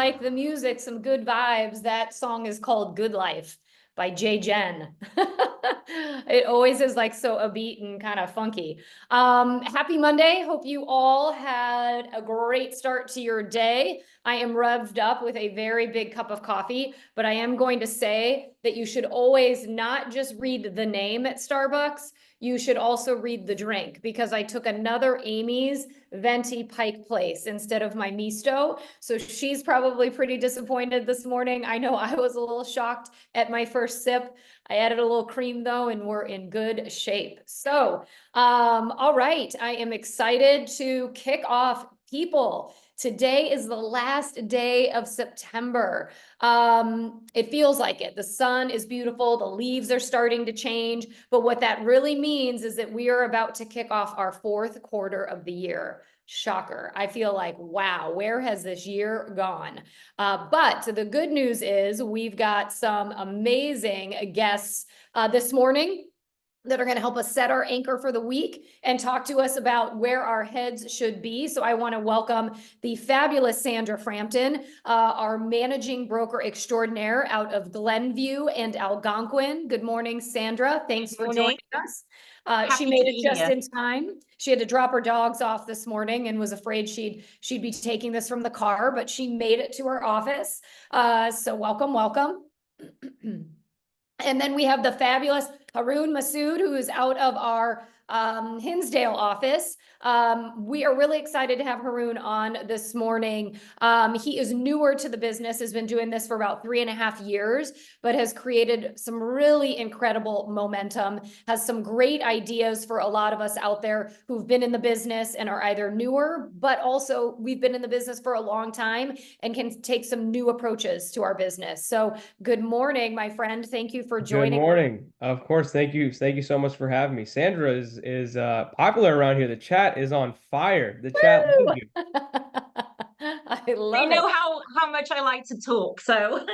like the music, some good vibes, that song is called Good Life by Jay Jen. It always is like so upbeat and kind of funky. Happy Monday. Hope you all had a great start to your day. I am revved up with a very big cup of coffee, but I am going to say that you should always not just read the name at Starbucks, you should also read the drink, because I took another Amy's Venti Pike Place instead of my Misto. So she's probably pretty disappointed this morning. I know I was a little shocked at my first sip. I added a little cream though, and we're in good shape. So, all right, I am excited to kick off, people. Today is the last day of September. It feels like it. The sun is beautiful. The leaves are starting to change. But what that really means is that we are about to kick off our fourth quarter of the year. Shocker. I feel like, wow, where has this year gone? But the good news is we've got some amazing guests this morning that are going to help us set our anchor for the week and talk to us about where our heads should be. So I want to welcome the fabulous Sandra Frampton, our managing broker extraordinaire out of Glenview and Algonquin. Good morning, Sandra. Thanks for joining us. She made it just in time. She had to drop her dogs off this morning and was afraid she'd be taking this from the car, but she made it to her office. So welcome, welcome. And then we have the fabulous Haroon Masood, who is out of our Hinsdale office. We are really excited to have Haroon on this morning. He is newer to the business, has been doing this for about 3.5 years, but has created some really incredible momentum, has some great ideas for a lot of us out there who've been in the business and are either newer, but also we've been in the business for a long time and can take some new approaches to our business. So good morning, my friend. Thank you for joining. Good morning. Of course. Thank you. Thank you so much for having me. Sandra is popular around here. The chat is on fire. The chat loves you. I love it. They know how much I like to talk, so.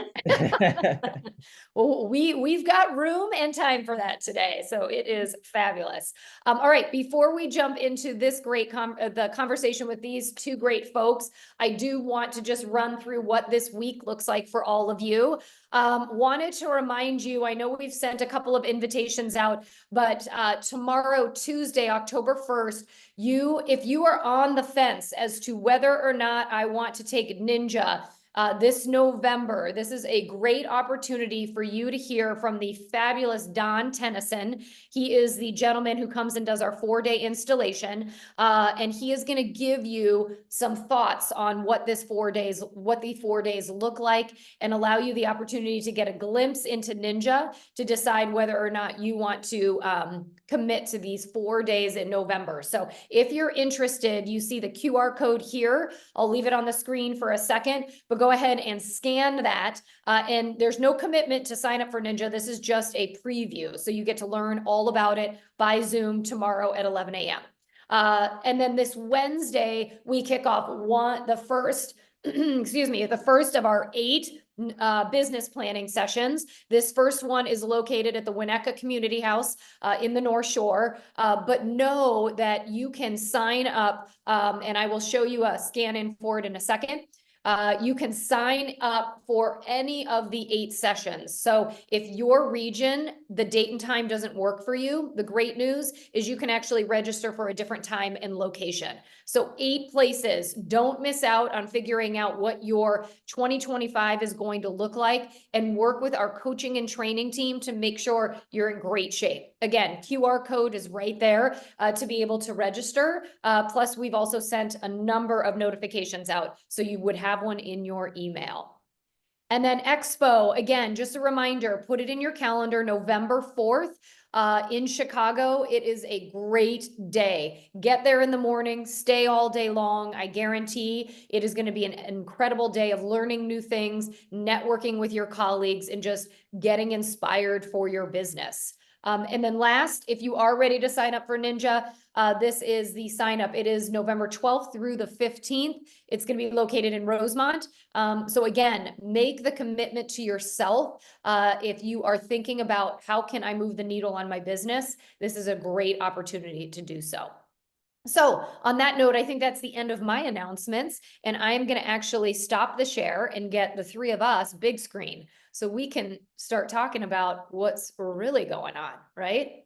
Well, we've got room and time for that today, so it is fabulous. All right, before we jump into this great the conversation with these two great folks, I do want to just run through what this week looks like for all of you. Wanted to remind you, I know we've sent a couple of invitations out, but tomorrow, Tuesday, October 1st, if you are on the fence as to whether or not I want to take Ninja this November, this is a great opportunity for you to hear from the fabulous Don Tennyson. He is the gentleman who comes and does our 4-day installation, and he is going to give you some thoughts on what the 4 days look like, and allow you the opportunity to get a glimpse into Ninja to decide whether or not you want to commit to these 4 days in November. So if you're interested, you see the QR code here. I'll leave it on the screen for a second, but go ahead and scan that. And there's no commitment to sign up for Ninja. This is just a preview. So you get to learn all about it by Zoom tomorrow at 11 a.m. And then this Wednesday, we kick off the first of our 8 business planning sessions. This first one is located at the Winnetka Community House in the North Shore, but know that you can sign up, and I will show you a scan in for it in a second. You can sign up for any of the 8 sessions. So if your region, the date and time doesn't work for you, the great news is you can actually register for a different time and location. So 8 places. Don't miss out on figuring out what your 2025 is going to look like, and work with our coaching and training team to make sure you're in great shape. Again, QR code is right there to be able to register. Plus, we've also sent a number of notifications out, so you would have one in your email. And then Expo, again, just a reminder, put it in your calendar, November 4th. In Chicago. It is a great day. Get there in the morning, stay all day long. I guarantee it is going to be an incredible day of learning new things, networking with your colleagues, and just getting inspired for your business. And then last, if you are ready to sign up for Ninja, this is the sign up. It is November 12th through the 15th. It's going to be located in Rosemont. So again, make the commitment to yourself. If you are thinking about how can I move the needle on my business, this is a great opportunity to do so. So on that note, I think that's the end of my announcements, and I am going to actually stop the share and get the three of us big screen so we can start talking about what's really going on, right?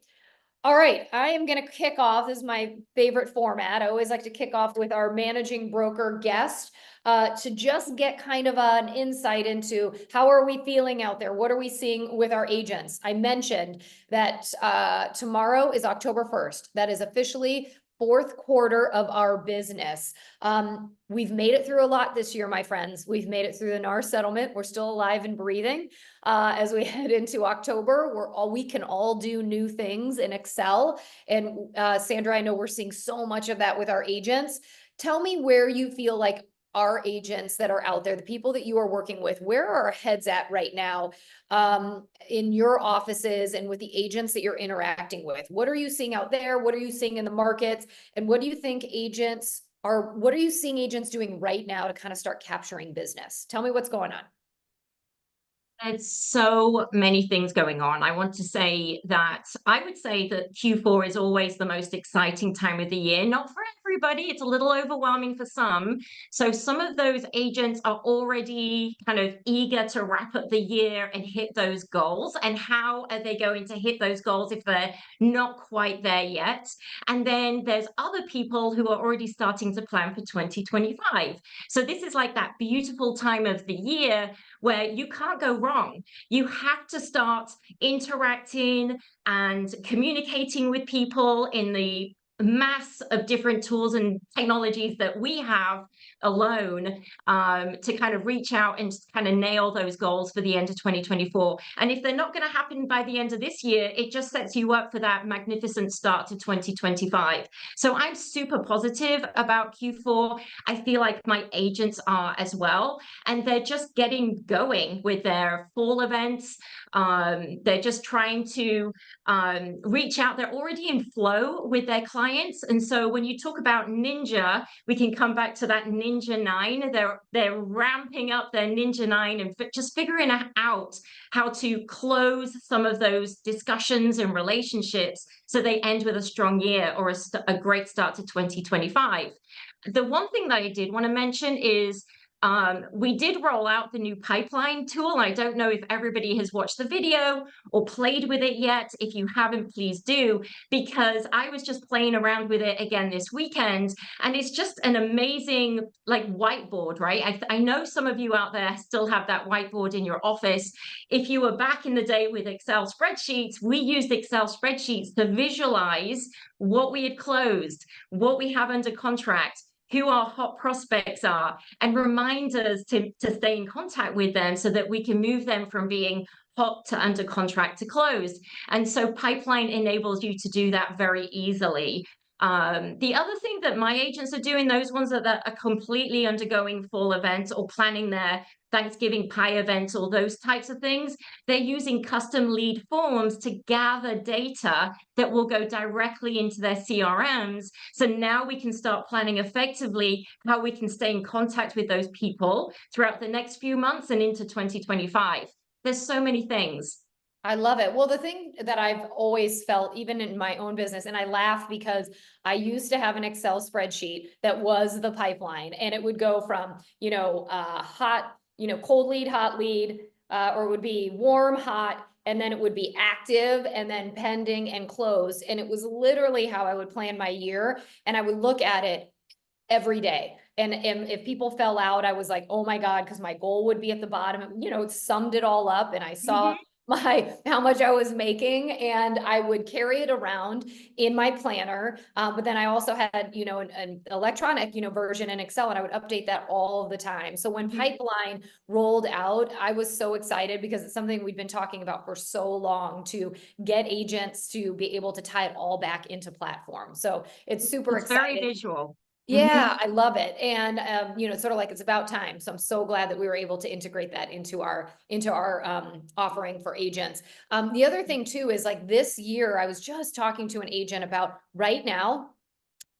All right, I am going to kick off. This is my favorite format. I always like to kick off with our managing broker guest to just get kind of an insight into how are we feeling out there? What are we seeing with our agents? I mentioned that tomorrow is October 1st. That is officially fourth quarter of our business. We've made it through a lot this year, my friends. We've made it through the NAR settlement. We're still alive and breathing. As we head into October, we can all do new things and excel. And Sandra, I know we're seeing so much of that with our agents. Tell me where you feel like our agents that are out there, the people that you are working with, where are our heads at right now in your offices and with the agents that you're interacting with? What are you seeing out there? What are you seeing in the markets? And what do you think what are you seeing agents doing right now to kind of start capturing business? Tell me what's going on. There's so many things going on. I want to say that I would say that Q4 is always the most exciting time of the year. Not for everybody, it's a little overwhelming for some. So some of those agents are already kind of eager to wrap up the year and hit those goals. And how are they going to hit those goals if they're not quite there yet? And then there's other people who are already starting to plan for 2025. So this is like that beautiful time of the year where you can't go wrong. You have to start interacting and communicating with people in the mass of different tools and technologies that we have alone to kind of reach out and kind of nail those goals for the end of 2024. And if they're not going to happen by the end of this year, it just sets you up for that magnificent start to 2025. So I'm super positive about Q4. I feel like my agents are as well. And they're just getting going with their fall events. They're just trying to reach out. They're already in flow with their clients. And so when you talk about Ninja, we can come back to that Ninja 9. They're ramping up their Ninja 9 and just figuring out how to close some of those discussions and relationships so they end with a strong year or a great start to 2025. The one thing that I did want to mention is we did roll out the new pipeline tool. I don't know if everybody has watched the video or played with it yet. If you haven't, please do, because I was just playing around with it again this weekend, and it's just an amazing like whiteboard, right? I know some of you out there still have that whiteboard in your office. If you were back in the day with Excel spreadsheets, we used Excel spreadsheets to visualize what we had closed, what we have under contract, who our hot prospects are, and remind us to stay in contact with them so that we can move them from being hot to under contract to closed. And so pipeline enables you to do that very easily. The other thing that my agents are doing, those ones that are completely undergoing fall events or planning their Thanksgiving pie event or those types of things, they're using custom lead forms to gather data that will go directly into their CRMs. So now we can start planning effectively how we can stay in contact with those people throughout the next few months and into 2025. There's so many things. I love it. Well, the thing that I've always felt, even in my own business, and I laugh because I used to have an Excel spreadsheet that was the pipeline, and it would go from, hot, cold lead, hot lead, or it would be warm, hot, and then it would be active, and then pending and closed. And it was literally how I would plan my year. And I would look at it every day. And if people fell out, I was like, oh my God, because my goal would be at the bottom. It summed it all up, and I saw how much I was making, and I would carry it around in my planner. But then I also had, an electronic, version in Excel, and I would update that all the time. So when Pipeline rolled out, I was so excited because it's something we've been talking about for so long to get agents to be able to tie it all back into platform. So it's super exciting. Very visual. Yeah, I love it. And, it's sort of like it's about time. So I'm so glad that we were able to integrate that into our offering for agents. The other thing too is like this year, I was just talking to an agent about right now,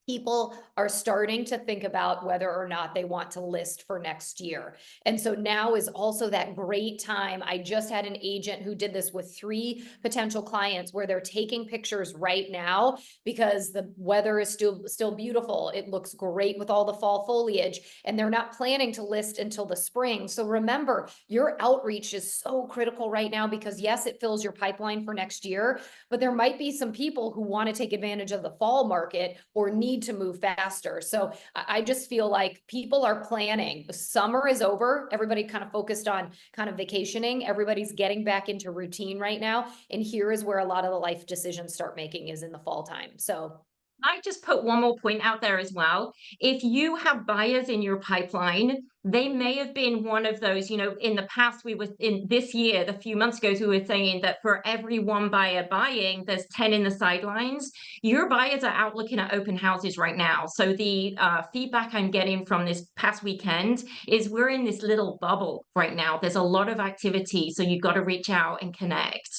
people are starting to think about whether or not they want to list for next year. And so now is also that great time. I just had an agent who did this with 3 potential clients where they're taking pictures right now because the weather is still beautiful. It looks great with all the fall foliage, and they're not planning to list until the spring. So remember, your outreach is so critical right now because yes, it fills your pipeline for next year, but there might be some people who want to take advantage of the fall market or need to move faster. So I just feel like people are planning. Summer is over. Everybody kind of focused on kind of vacationing. Everybody's getting back into routine right now. And here is where a lot of the life decisions start making is in the fall time. So I just put one more point out there as well. If you have buyers in your pipeline, they may have been one of those, in the past, we were in this year, the few months ago, we were saying that for every one buyer buying, there's 10 in the sidelines. Your buyers are out looking at open houses right now. So the feedback I'm getting from this past weekend is we're in this little bubble right now. There's a lot of activity. So you've got to reach out and connect.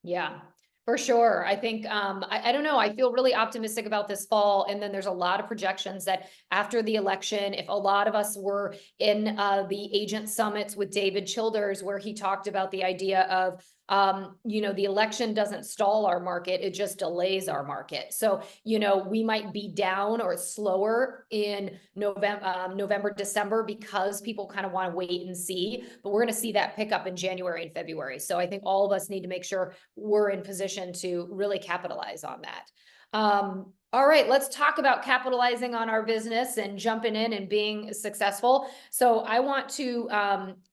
yeah, for sure. I think, I don't know, I feel really optimistic about this fall. And then there's a lot of projections that after the election, if a lot of us were in the agent summits with David Childers, where he talked about the idea of, the election doesn't stall our market, it just delays our market. So, we might be down or slower in November, December, because people kind of want to wait and see, but we're going to see that pick up in January and February. So I think all of us need to make sure we're in position to really capitalize on that. All right, let's talk about capitalizing on our business and jumping in and being successful. So I want to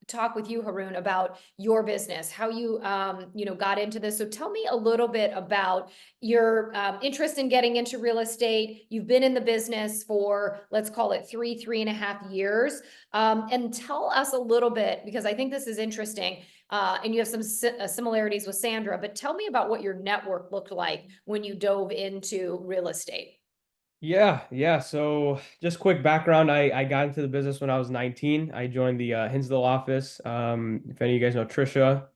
talk with you, Haroon, about your business, how you got into this. So tell me a little bit about your interest in getting into real estate. You've been in the business for, let's call it 3.5 years. And tell us a little bit, because I think this is interesting. And you have some similarities with Sandra, but tell me about what your network looked like when you dove into real estate. Yeah. So just quick background. I got into the business when I was 19. I joined the Hinsdale office. If any of you guys know Trisha,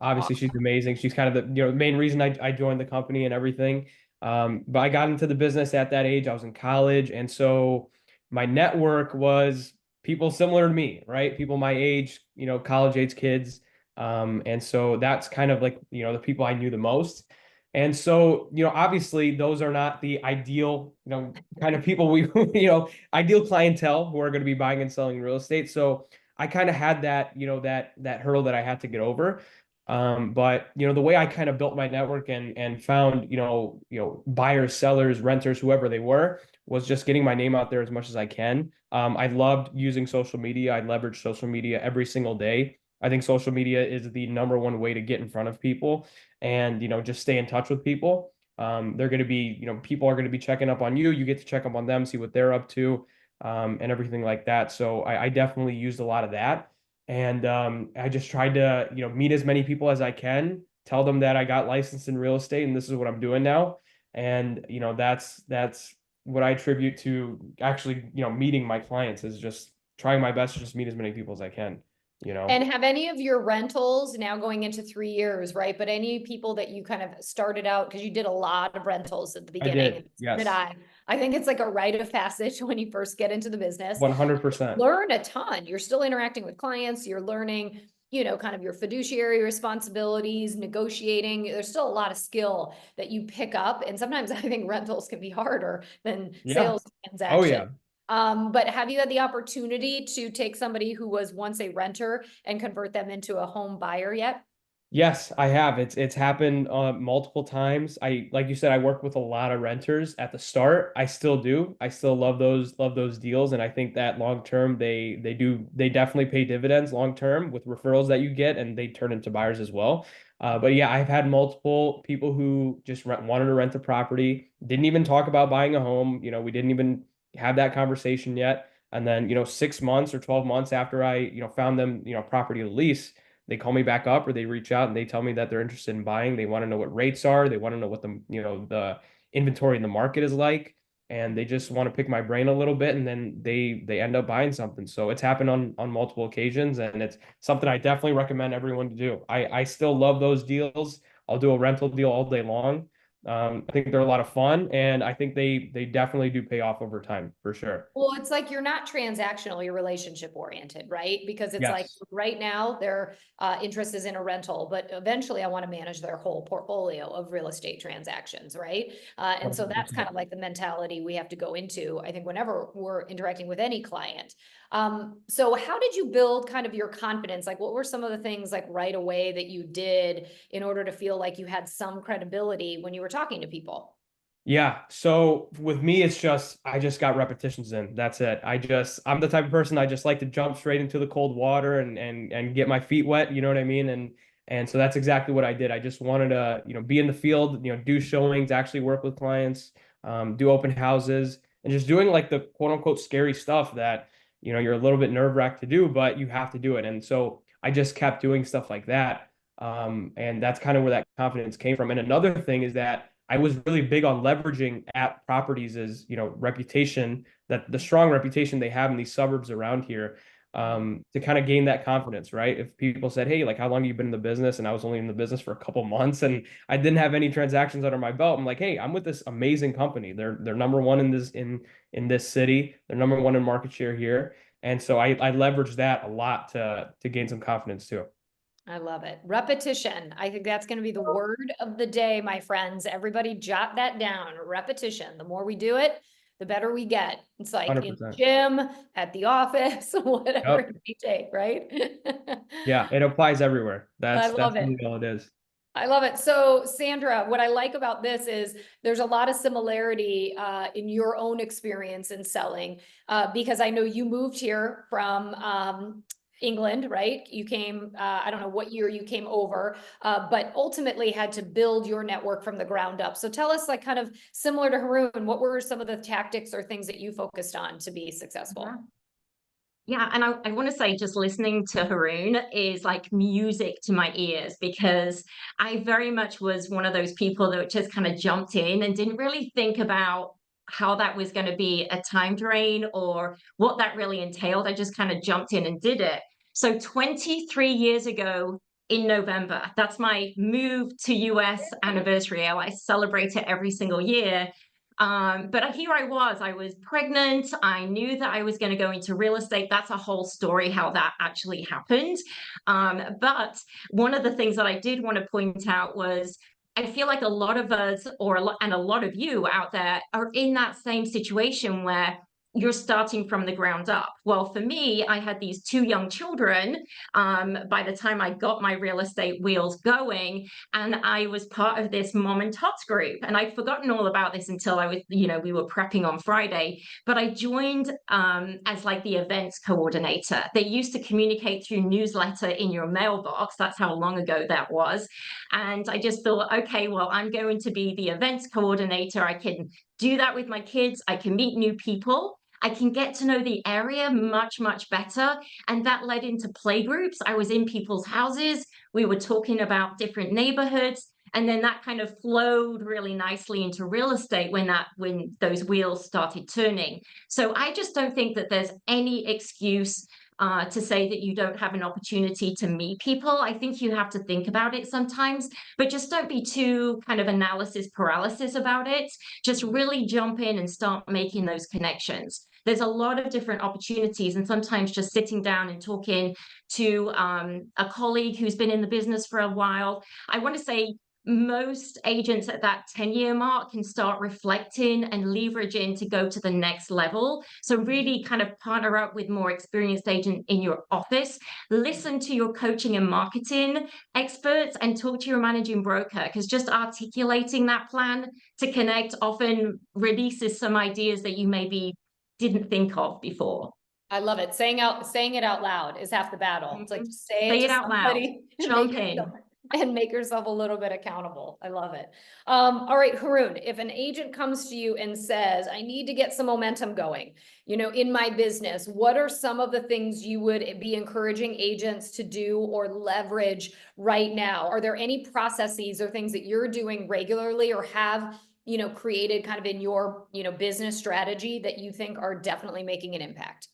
obviously she's amazing. She's kind of the main reason I joined the company and everything. But I got into the business at that age. I was in college, and so my network was people similar to me, right? People my age, college age kids. And so that's kind of like, the people I knew the most. And so, obviously those are not the ideal, kind of people we, ideal clientele who are going to be buying and selling real estate. So I kind of had that, that hurdle that I had to get over. But the way I kind of built my network and found, buyers, sellers, renters, whoever they were, was just getting my name out there as much as I can. I loved using social media. I leverage social media every single day. I think social media is the #1 way to get in front of people and, just stay in touch with people. They're going to be, people are going to be checking up on you. You get to check up on them, see what they're up to, and everything like that. So I definitely used a lot of that. And I just tried to, meet as many people as I can, tell them that I got licensed in real estate and this is what I'm doing now. And, that's what I attribute to actually, meeting my clients, is just trying my best to just meet as many people as I can. And have any of your rentals now going into 3 years, right? But any people that you kind of started out, because you did a lot of rentals at the I beginning. did, yes. Did I think it's like a rite of passage when you first get into the business. 100%. Learn a ton. You're still interacting with clients. You're learning, kind of your fiduciary responsibilities, negotiating. There's still a lot of skill that you pick up. And sometimes I think rentals can be harder than sales transactions. Oh yeah. But have you had the opportunity to take somebody who was once a renter and convert them into a home buyer yet? Yes, I have. It's happened multiple times. Like you said, I worked with a lot of renters at the start. I still do. I still love those deals, and I think that long term they definitely pay dividends long term with referrals that you get, and they turn into buyers as well. But yeah, I've had multiple people who just wanted to rent a property, didn't even talk about buying a home. We didn't even have that conversation yet. And then, 6 months or 12 months after I, found them, property to lease, they call me back up or they reach out and they tell me that they're interested in buying. They want to know what rates are. They want to know what the inventory in the market is like. And they just want to pick my brain a little bit, and then they end up buying something. So it's happened on multiple occasions, and it's something I definitely recommend everyone to do. I still love those deals. I'll do a rental deal all day long. I think they're a lot of fun, and I think they definitely do pay off over time for sure. Well, it's like you're not transactional, you're relationship oriented, right? Because it's like Yes, right now their interest is in a rental, but eventually I want to manage their whole portfolio of real estate transactions, right? And so that's kind 100%. of like the mentality we have to go into, I think, whenever we're interacting with any client. So how did you build kind of your confidence? Like, what were some of the things like right away that you did in order to feel like you had some credibility when you were talking to people? Yeah. So with me, it's just I just got repetitions in. That's it. I'm the type of person I just like to jump straight into the cold water and get my feet wet. You know what I mean? And so that's exactly what I did. I just wanted to, be in the field, do showings, actually work with clients, do open houses, and just doing like the quote unquote scary stuff that, you're a little bit nerve-wracked to do, but you have to do it. And so I just kept doing stuff like that. And that's kind of where that confidence came from. And another thing is that I was really big on leveraging app properties as, reputation, that the strong reputation they have in these suburbs around here, to kind of gain that confidence, right? If people said, "Hey, like, how long have you been in the business?" and I was only in the business for a couple months and I didn't have any transactions under my belt, I'm like, "Hey, I'm with this amazing company. They're number one in this city. They're number one in market share here." And so I leveraged that a lot to gain some confidence too. I love it. Repetition. I think that's going to be the word of the day, my friends. Everybody jot that down. Repetition. The more we do it, the better we get. It's like in the 100%. gym, at the office, whatever Yep. it may take, right? Yeah, it applies everywhere. I That's love it. really all it is. I love it. So, Sandra, what I like about this is there's a lot of similarity in your own experience in selling, because I know you moved here from England, right? You came, I don't know what year you came over, but ultimately had to build your network from the ground up. So tell us, like, kind of similar to Haroon, what were some of the tactics or things that you focused on to be successful? Yeah, and I want to say just listening to Haroon is like music to my ears because I very much was one of those people that just kind of jumped in and didn't really think about how that was going to be a time drain or what that really entailed. I just kind of jumped in and did it. So 23 years ago in November, that's my move to US anniversary. I celebrate it every single year. But here I was pregnant. I knew that I was going to go into real estate. That's a whole story how that actually happened. But one of the things that I did want to point out was I feel like a lot of us, and a lot of you out there, are in that same situation where you're starting from the ground up. Well, for me, I had these two young children by the time I got my real estate wheels going, and I was part of this mom and tots group. And I'd forgotten all about this until I was, we were prepping on Friday. But I joined as like the events coordinator. They used to communicate through newsletter in your mailbox. That's how long ago that was. And I just thought, okay, well, I'm going to be the events coordinator. I can do that with my kids. I can meet new people. I can get to know the area much, much better. And that led into play groups. I was in people's houses. We were talking about different neighborhoods. And then that kind of flowed really nicely into real estate when those wheels started turning. So I just don't think that there's any excuse to say that you don't have an opportunity to meet people. I think you have to think about it sometimes, but just don't be too kind of analysis paralysis about it. Just really jump in and start making those connections. There's a lot of different opportunities, and sometimes just sitting down and talking to a colleague who's been in the business for a while. I want to say most agents at that 10-year mark can start reflecting and leveraging to go to the next level. So really kind of partner up with more experienced agent in your office, listen to your coaching and marketing experts, and talk to your managing broker, because just articulating that plan to connect often releases some ideas that you maybe didn't think of before. I love it. Saying it out loud is half the battle. It's like, just say it Say to it out loud. somebody Jump in. and make yourself a little bit accountable. I love it. All right, Haroon, if an agent comes to you and says, I need to get some momentum going, in my business, what are some of the things you would be encouraging agents to do or leverage right now? Are there any processes or things that you're doing regularly or have, created kind of in your, business strategy that you think are definitely making an impact?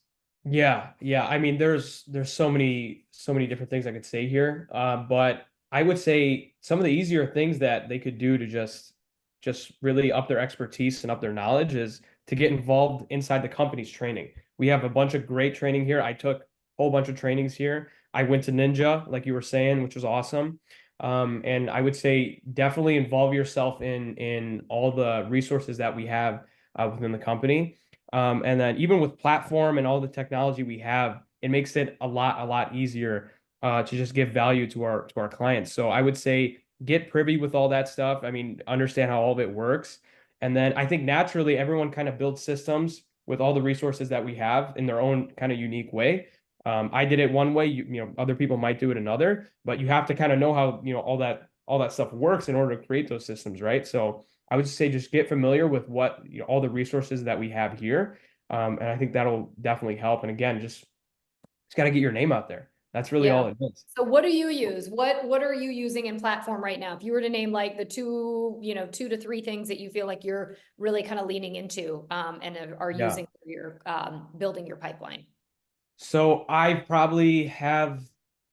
Yeah, yeah. I mean, there's so many different things I could say here. But I would say some of the easier things that they could do to just just really up their expertise and up their knowledge is to get involved inside the company's training. We have a bunch of great training here. I took a whole bunch of trainings here. I went to Ninja, like you were saying, which was awesome. And I would say definitely involve yourself in all the resources that we have within the company. And then even with platform and all the technology we have, it makes it a lot easier to just give value to our clients. So I would say get privy with all that stuff. I mean, understand how all of it works. And then I think naturally everyone kind of builds systems with all the resources that we have in their own kind of unique way. I did it one way, you know, other people might do it another, but you have to kind of know how, you know, all that stuff works in order to create those systems, right? So I would say just get familiar with what, you know, all the resources that we have here. And I think that'll definitely help. And again, just got to get your name out there. That's really all it is. So what do you use? What are you using in platform right now? If you were to name like the two to three things that you feel like you're really kind of leaning into and are using for your building your pipeline. So I probably have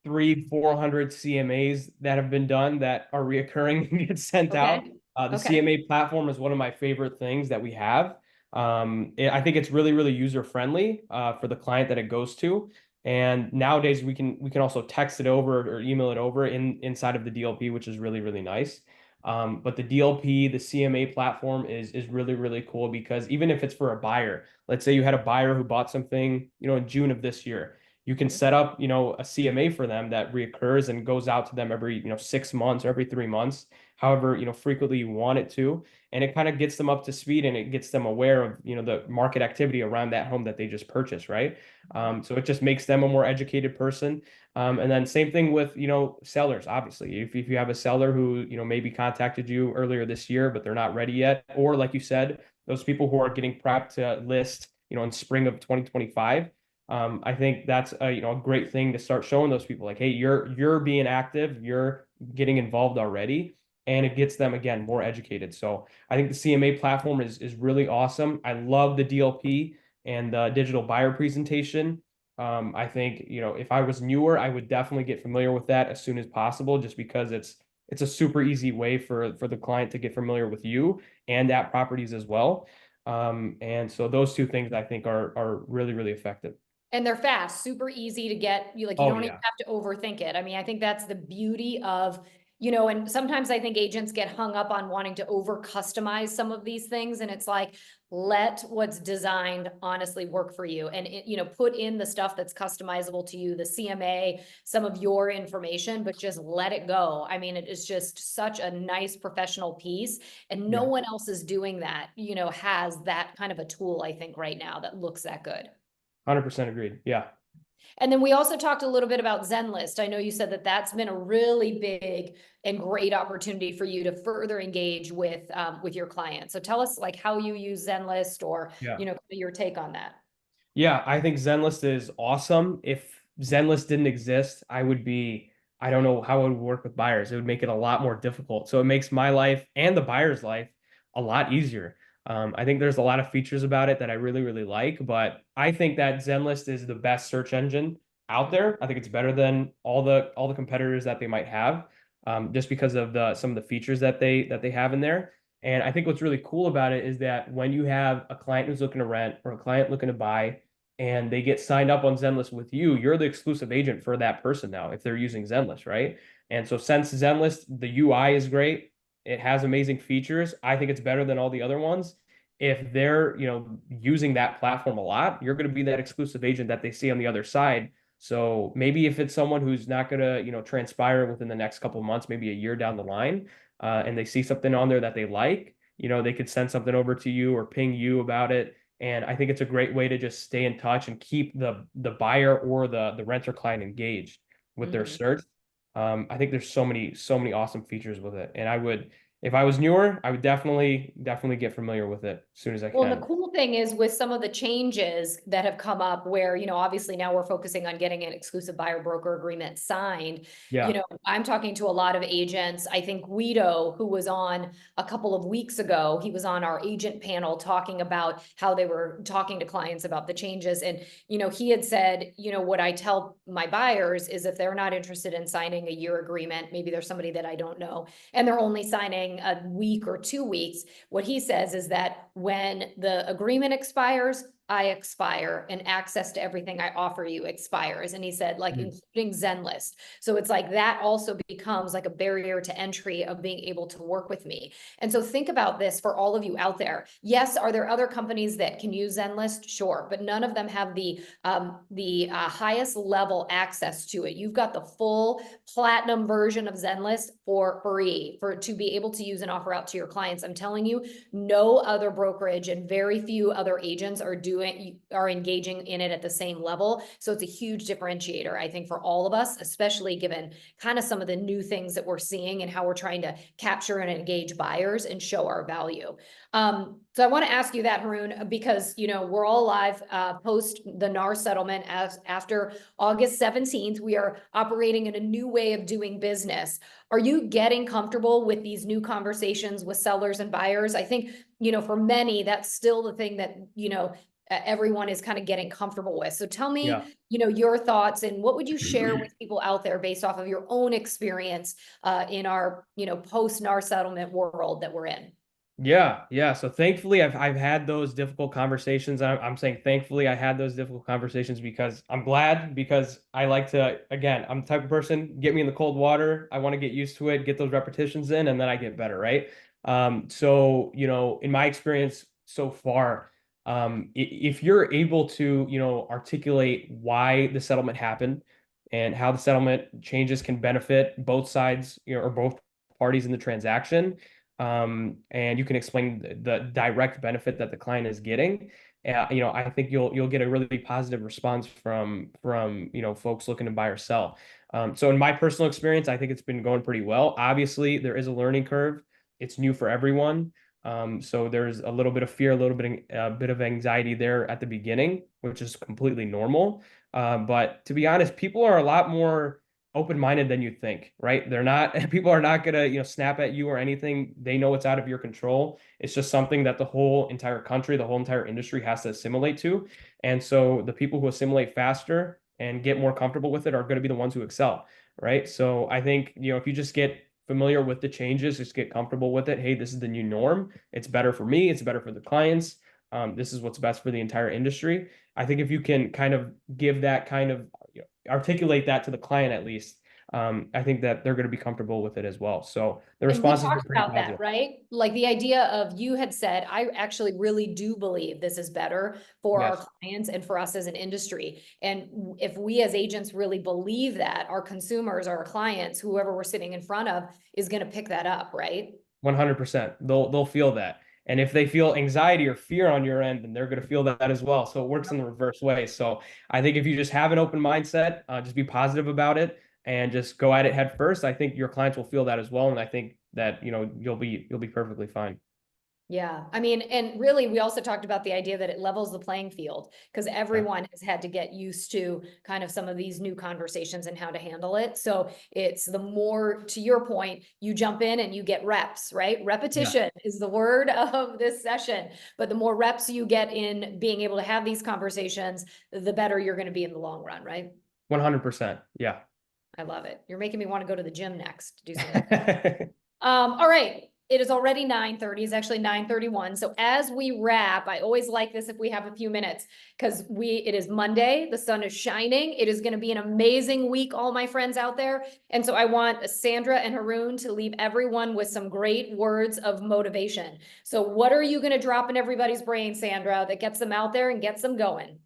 400 CMAs that have been done that are reoccurring and get sent out. The CMA platform is one of my favorite things that we have. I think it's really user friendly for the client that it goes to. And nowadays we can also text it over or email it over inside of the DLP, which is really nice. But the DLP, the CMA platform is really cool because even if it's for a buyer, let's say you had a buyer who bought something, you know, in June of this year, you can set up, you know, a CMA for them that reoccurs and goes out to them every, you know, 6 months or every 3 months, however, you know, frequently you want it to. And it kind of gets them up to speed and it gets them aware of, you know, the market activity around that home that they just purchased, right? So it just makes them a more educated person. And then same thing with, you know, sellers, obviously. If you have a seller who, you know, maybe contacted you earlier this year, but they're not ready yet, or like you said, those people who are getting prepped to list, you know, in spring of 2025, I think that's a, you know, a great thing to start showing those people like, hey, you're being active, you're getting involved already, and it gets them again more educated. So I think the CMA platform is really awesome. I love the DLP and the digital buyer presentation. I think, you know, if I was newer, I would definitely get familiar with that as soon as possible, just because it's a super easy way for the client to get familiar with you and at properties as well. And so those two things I think are really effective. And they're fast, super easy to get. You don't even have to overthink it. I mean, I think that's the beauty of, you know, and sometimes I think agents get hung up on wanting to over customize some of these things. And it's like, let what's designed honestly work for you and, you know, put in the stuff that's customizable to you, the CMA, some of your information, but just let it go. I mean, it is just such a nice professional piece and no one else is doing that, you know, has that kind of a tool, I think right now that looks that good. 100% agreed. Yeah. And then we also talked a little bit about Zenlist. I know you said that that's been a really big and great opportunity for you to further engage with your clients. So tell us like how you use Zenlist or, you know, your take on that. Yeah, I think Zenlist is awesome. If Zenlist didn't exist, I don't know how it would work with buyers. It would make it a lot more difficult. So it makes my life and the buyer's life a lot easier. I think there's a lot of features about it that I really like, but I think that Zenlist is the best search engine out there. I think it's better than all the competitors that they might have, just because of some of the features that they have in there. And I think what's really cool about it is that when you have a client who's looking to rent or a client looking to buy, and they get signed up on Zenlist with you, you're the exclusive agent for that person now if they're using Zenlist, right? And so since Zenlist, the UI is great, it has amazing features. I think it's better than all the other ones. If they're, you know, using that platform a lot, you're going to be that exclusive agent that they see on the other side. So maybe if it's someone who's not going to, you know, transpire within the next couple of months, maybe a year down the line, and they see something on there that they like, you know, they could send something over to you or ping you about it. And I think it's a great way to just stay in touch and keep the buyer or the renter client engaged with their search. I think there's so many awesome features with it. And if I was newer, I would definitely get familiar with it as soon as I can. Well, the cool thing is with some of the changes that have come up where, you know, obviously now we're focusing on getting an exclusive buyer broker agreement signed. You know, I'm talking to a lot of agents. I think Guido, who was on a couple of weeks ago, he was on our agent panel talking about how they were talking to clients about the changes. And, you know, he had said, you know, what I tell my buyers is if they're not interested in signing a year agreement, maybe there's somebody that I don't know, and they're only signing buying a week or 2 weeks, what he says is that when the agreement expires, I expire and access to everything I offer you expires. And he said, like, including Zenlist. So it's like that also becomes like a barrier to entry of being able to work with me. And so think about this for all of you out there. Yes, are there other companies that can use Zenlist? Sure, but none of them have the highest level access to it. You've got the full platinum version of Zenlist for free to be able to use and offer out to your clients. I'm telling you, no other brokerage and very few other agents are engaging in it at the same level. So it's a huge differentiator, I think, for all of us, especially given kind of some of the new things that we're seeing and how we're trying to capture and engage buyers and show our value. So I want to ask you that, Haroon, because, you know, we're all live post the NAR settlement after August 17th. We are operating in a new way of doing business. Are you getting comfortable with these new conversations with sellers and buyers? I think, you know, for many, that's still the thing that, you know, everyone is kind of getting comfortable with. So tell me, you know, your thoughts and what would you share with people out there based off of your own experience in our, you know, post NAR settlement world that we're in? Yeah. So thankfully, I've had those difficult conversations. I'm saying thankfully I had those difficult conversations because I'm glad, because I like to, again, I'm the type of person, get me in the cold water. I want to get used to it, get those repetitions in, and then I get better, right? So, you know, in my experience so far, if you're able to, you know, articulate why the settlement happened and how the settlement changes can benefit both sides, you know, or both parties in the transaction, and you can explain the direct benefit that the client is getting, you know, I think you'll get a really positive response from you know, folks looking to buy or sell. So in my personal experience, I think it's been going pretty well. Obviously, there is a learning curve. It's new for everyone. So there's a little bit of fear, a bit of anxiety there at the beginning, which is completely normal. But to be honest, people are a lot more open-minded than you think, right? They're not, people are not gonna, you know, snap at you or anything. They know it's out of your control. It's just something that the whole entire country, the whole entire industry has to assimilate to. And so the people who assimilate faster and get more comfortable with it are going to be the ones who excel, right? So I think, you know, if you just get familiar with the changes, just get comfortable with it. Hey, this is the new norm. It's better for me. It's better for the clients. This is what's best for the entire industry. I think if you can kind of give that kind of, you know, articulate that to the client at least, I think that they're going to be comfortable with it as well. So the response has been pretty about positive. that, right? Like the idea of, you had said, I actually really do believe this is better for our clients and for us as an industry. And if we as agents really believe that, our consumers, our clients, whoever we're sitting in front of, is going to pick that up, right? 100%. They'll feel that. And if they feel anxiety or fear on your end, then they're going to feel that as well. So it works in the reverse way. So I think if you just have an open mindset, just be positive about it and just go at it head first, I think your clients will feel that as well. And I think that, you know, you'll be perfectly fine. Yeah, I mean, and really, we also talked about the idea that it levels the playing field, because everyone has had to get used to kind of some of these new conversations and how to handle it. So it's the more, to your point, you jump in and you get reps, right? Repetition is the word of this session. But the more reps you get in being able to have these conversations, the better you're going to be in the long run, right? 100%. Yeah. I love it. You're making me want to go to the gym next, do something. All right. It is already 9:30. It's actually 9:31. So as we wrap, I always like this if we have a few minutes, because it is Monday. The sun is shining. It is going to be an amazing week, all my friends out there. And so I want Sandra and Haroon to leave everyone with some great words of motivation. So what are you going to drop in everybody's brain, Sandra, that gets them out there and gets them going?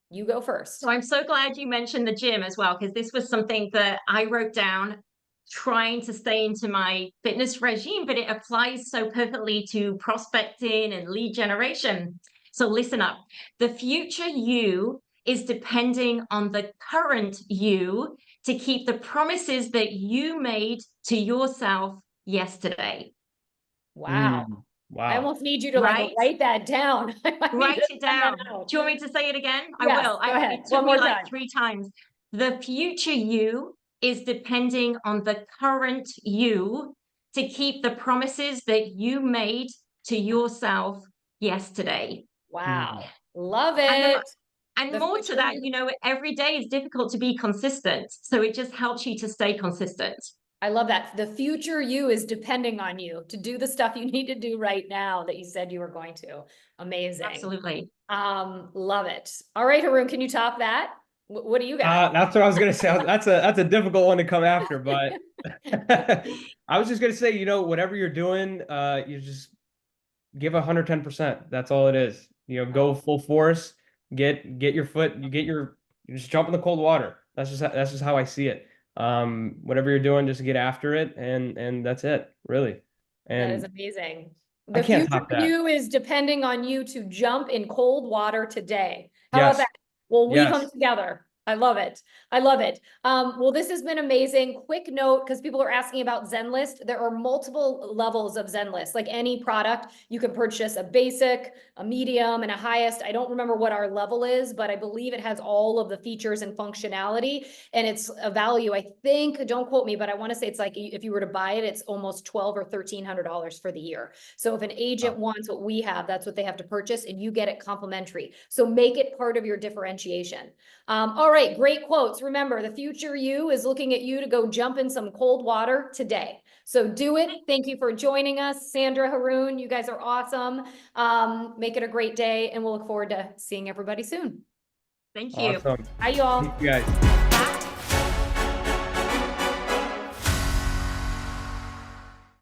You go first. So I'm so glad you mentioned the gym as well, because this was something that I wrote down, trying to stay into my fitness regime, but it applies so perfectly to prospecting and lead generation. So listen up. The future you is depending on the current you to keep the promises that you made to yourself yesterday. Wow. Wow. I almost need you to Right? like write that down. Write it down. Do you want me to say it again? Yes, I will. go ahead. It took One more me like time. 3 times. The future you is depending on the current you to keep the promises that you made to yourself yesterday. Wow. Love And, it. and more to that, you know, every day is difficult to be consistent. So it just helps you to stay consistent. I love that. The future you is depending on you to do the stuff you need to do right now that you said you were going to. Amazing. Absolutely. Love it. All right, Haroon, can you top that? What do you got? That's what I was gonna say. That's a difficult one to come after, but I was just gonna say, whatever you're doing, you just give 110%. That's all it is. Go full force, get your foot, you just jump in the cold water. That's just how I see it. Whatever you're doing, just get after it, and that's it, really. That is And amazing. I The can't future top that. you is depending on you to jump in cold water today. How about Yes. that? Well, we come Yes. together. I love it. I love it. Well, this has been amazing. Quick note, because people are asking about ZenList. There are multiple levels of ZenList. Like any product, you can purchase a basic, a medium, and a highest. I don't remember what our level is, but I believe it has all of the features and functionality. And it's a value, I think, don't quote me, but I want to say it's like if you were to buy it, it's almost $1,200 or $1,300 for the year. So if an agent wants what we have, that's what they have to purchase, and you get it complimentary. So make it part of your differentiation. All right, great quotes. Remember, the future you is looking at you to go jump in some cold water today. So do it. Thank you for joining us, Sandra, Haroon. You guys are awesome. Make it a great day, and we'll look forward to seeing everybody soon. Thank you. Awesome. Bye, y'all. Thank you guys.